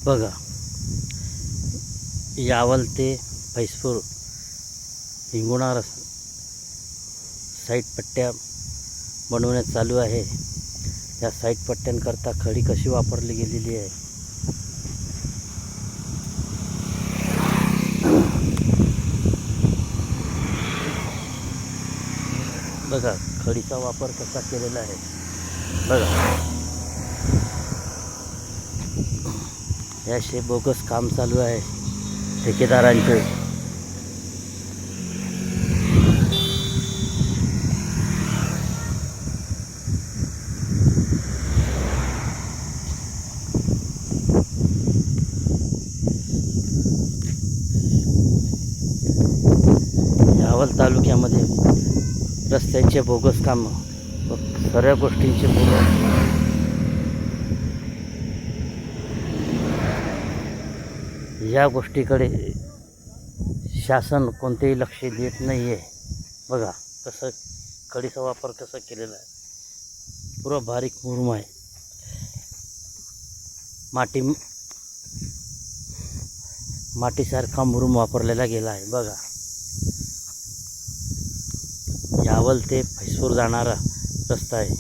बघा, यावल ते फैजपूर हिंगणा साईड पट्ट्या बनवण्यात चालू आहे। या साईड पट्ट्यांकरता खडी कशी वापरली गेलेली आहे। बघा, खडीचा वापर कसा केलेला आहे। बघा, याशे बोगस काम चालू आहे ठेकेदारांचे। यावल तालुक्यामध्ये रस्त्यांचे बोगस काम व सर्व गोष्टींचे या गोष्टीकडे शासन कोणतेही लक्ष देत नाही आहे। बघा कसं खडीचा वापर कसा केलेला आहे। पुरा बारीक मुरुम आहे, मातीसारखा मुरुम वापरलेला गेला आहे। बघा, यावल ते फैजपूर जाणारा रस्ता आहे।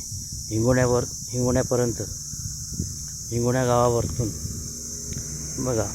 हिंगण्यापर्यंत, हिंगण्या गावावरतून बघा